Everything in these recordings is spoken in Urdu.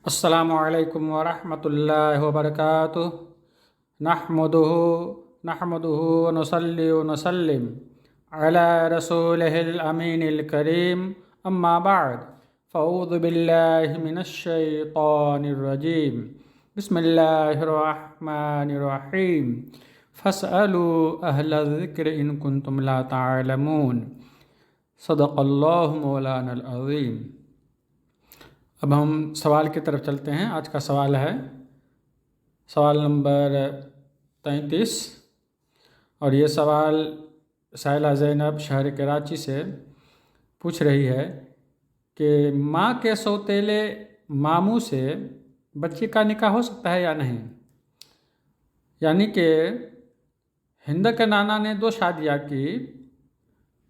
السلام علیکم ورحمۃ اللہ وبرکاتہ۔ نحمدہ ونصلی ونسلم علی رسولہ الامین الکریم، اما بعد فاعوذ باللہ من الشیطان الرجیم، بسم اللہ الرحمن الرحیم، فاسألوا اہل الذکر ان کنتم لا تعلمون، صدق اللہ مولانا العظیم۔ اب ہم سوال کی طرف چلتے ہیں۔ آج کا سوال ہے سوال نمبر 33، اور یہ سوال سائلہ زینب شہر کراچی سے پوچھ رہی ہے کہ ماں کے سوتیلے ماموں سے بچی کا نکاح ہو سکتا ہے یا نہیں؟ یعنی کہ ہند کے نانا نے 2 شادیاں کی،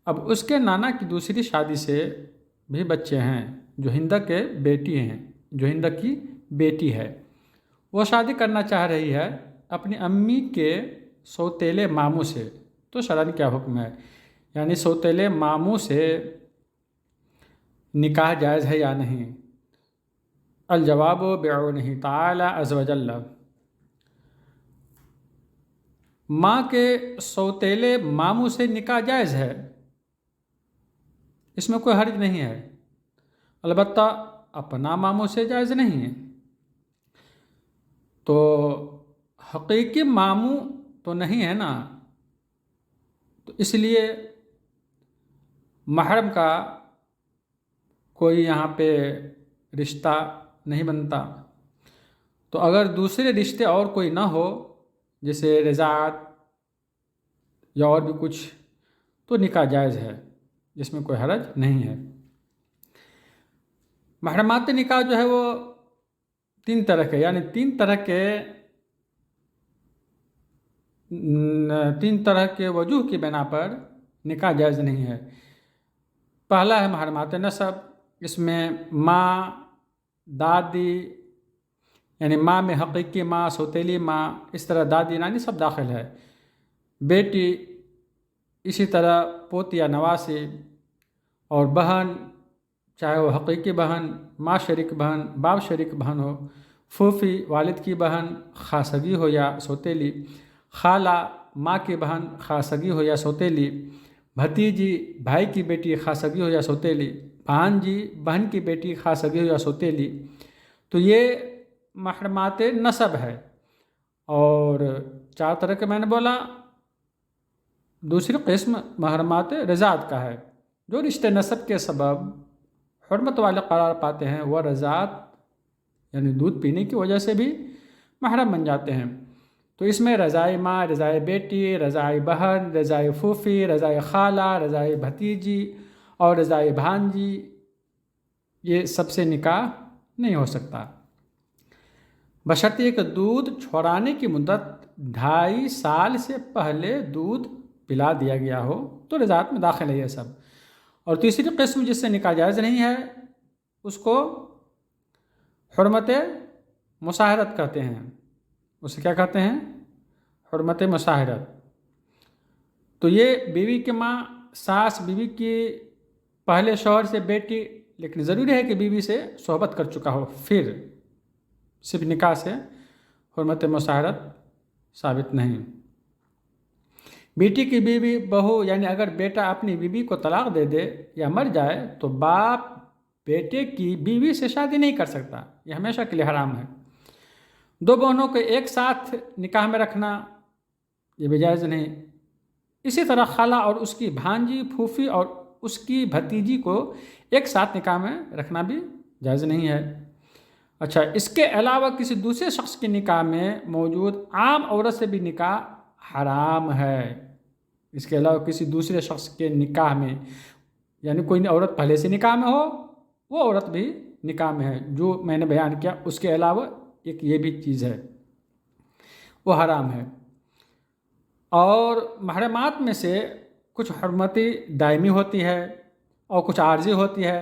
اب اس کے نانا کی دوسری شادی سے بھی بچے ہیں، جو ہند کے بیٹی ہیں، جو ہند کی بیٹی ہے، وہ شادی کرنا چاہ رہی ہے اپنی امی کے سوتیلے ماموں سے، تو شرعاً کیا حکم ہے؟ یعنی سوتیلے ماموں سے نکاح جائز ہے یا نہیں؟ الجواب بعونہ تعالی عز وجل، ماں کے سوتیلے ماموں سے نکاح جائز ہے، اس میں کوئی حرج نہیں ہے، البتہ اپنا ماموں سے جائز نہیں ہے۔ تو حقیقی ماموں تو نہیں ہے نا، تو اس لیے محرم کا کوئی یہاں پہ رشتہ نہیں بنتا۔ تو اگر دوسرے رشتے اور کوئی نہ ہو، جیسے رضاعت یا اور بھی کچھ، تو نکاح جائز ہے، جس میں کوئی حرج نہیں ہے۔ محرمات نکاح جو ہے وہ 3 طرح کے، یعنی 3 طرح کے وجوہ کی بنا پر نکاح جائز نہیں ہے۔ پہلا ہے محرمات نسب، اس میں ماں، دادی، یعنی ماں میں حقیقی ماں، سوتیلی ماں، اس طرح دادی نانی سب داخل ہے، بیٹی، اسی طرح پوتی یا نواسی، اور بہن، چاہے وہ حقیقی بہن، ماں شریک بہن، باپ شریک بہن ہو، پھوپھی والد کی بہن خاصگی ہو یا سوتیلی، خالہ ماں کی بہن خاصگی ہو یا سوتیلی، بھتیجی بھائی کی بیٹی خاصگی ہو یا سوتیلی، بھانجی بہن کی بیٹی خاصگی ہو یا سوتیلی، تو یہ محرمات نسب ہے۔ اور 4 طرح کے میں نے بولا، دوسری قسم محرمات رضاعت کا ہے، جو رشتے نسب کے سبب حرمت والے قرار پاتے ہیں، وہ رضاعت یعنی دودھ پینے کی وجہ سے بھی محرم بن جاتے ہیں۔ تو اس میں رضاعی ماں، رضاعی بیٹی، رضاعی بہن، رضاعی پھوپھی، رضاعی خالہ، رضاعی بھتیجی اور رضاعی بھانجی، یہ سب سے نکاح نہیں ہو سکتا، بشرطیہ کہ دودھ چھوڑانے کی مدت 2.5 سال سے پہلے دودھ پلا دیا گیا ہو، تو رضاعت میں داخل ہے یہ سب۔ اور تیسری قسم جس سے نکاح جائز نہیں ہے، اس کو حرمت مصاہرت کہتے ہیں۔ اسے کیا کہتے ہیں؟ حرمت مصاہرت۔ تو یہ بیوی کی ماں، ساس بیوی کی پہلے شوہر سے بیٹی، لیکن ضروری ہے کہ بیوی سے صحبت کر چکا ہو، پھر صرف نکاح سے حرمت مصاہرت ثابت نہیں۔ بیٹی کی بیوی، بہو، یعنی اگر بیٹا اپنی بیوی کو طلاق دے دے یا مر جائے تو باپ بیٹے کی بیوی سے شادی نہیں کر سکتا، یہ ہمیشہ کے لیے حرام ہے۔ 2 بہنوں کو ایک ساتھ نکاح میں رکھنا یہ بھی جائز نہیں۔ اسی طرح خالہ اور اس کی بھانجی، پھوپھی اور اس کی بھتیجی کو ایک ساتھ نکاح میں رکھنا بھی جائز نہیں ہے۔ اچھا، اس کے علاوہ کسی دوسرے شخص کے نکاح میں موجود عام عورت سے بھی نکاح حرام ہے۔ اس کے علاوہ کسی دوسرے شخص کے نکاح میں، یعنی کوئی عورت پہلے سے نکاح میں ہو، وہ عورت بھی نکاح میں ہے، جو میں نے بیان کیا، اس کے علاوہ ایک یہ بھی چیز ہے، وہ حرام ہے۔ اور محرمات میں سے کچھ حرمتی دائمی ہوتی ہے اور کچھ عارضی ہوتی ہے،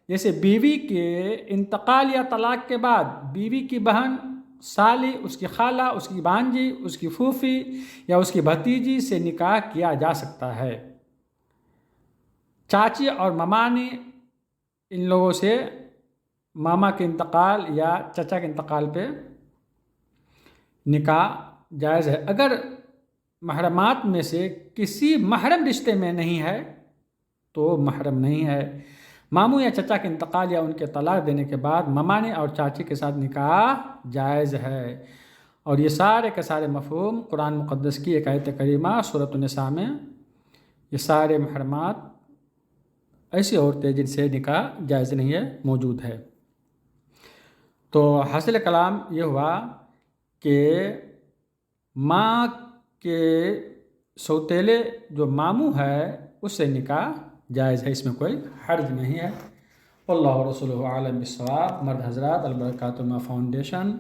جیسے بیوی کے انتقال یا طلاق کے بعد بیوی کی بہن، سالی، اس کی خالہ، اس کی بھانجی، اس کی پھوپھی یا اس کی بھتیجی سے نکاح کیا جا سکتا ہے۔ چاچی اور ممانی، ان لوگوں سے ماما کے انتقال یا چچا کے انتقال پہ نکاح جائز ہے۔ اگر محرمات میں سے کسی محرم رشتے میں نہیں ہے تو محرم نہیں ہے۔ ماموں یا چچا کے انتقال یا ان کے طلاق دینے کے بعد ممانے اور چاچی کے ساتھ نکاح جائز ہے۔ اور یہ سارے کے سارے مفہوم قرآن مقدس کی ایک آیت کریمہ سورۃ النساء میں یہ سارے محرمات ایسی عورتیں جن سے نکاح جائز نہیں ہے موجود ہے۔ تو حاصل کلام یہ ہوا کہ ماں کے سوتیلے جو ماموں ہے اس سے نکاح جائز ہے، اس میں کوئی حرج نہیں ہے۔ اللہ رسولہ عالم بالصواب۔ مرد حضرات، البرکات الماء فاؤنڈیشن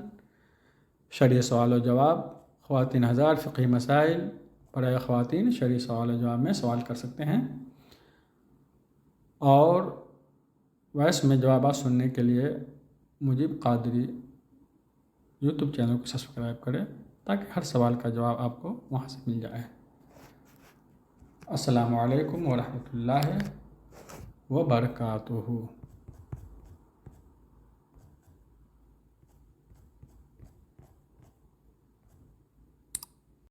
شرعی سوال و جواب، خواتین حضرات فقہی مسائل برائے خواتین شرعی سوال و جواب میں سوال کر سکتے ہیں، اور وائس میں جوابات سننے کے لیے مجیب قادری یوٹیوب چینل کو سبسکرائب کریں تاکہ ہر سوال کا جواب آپ کو وہاں سے مل جائے۔ السلام علیکم ورحمۃ اللہ وبرکاتہ۔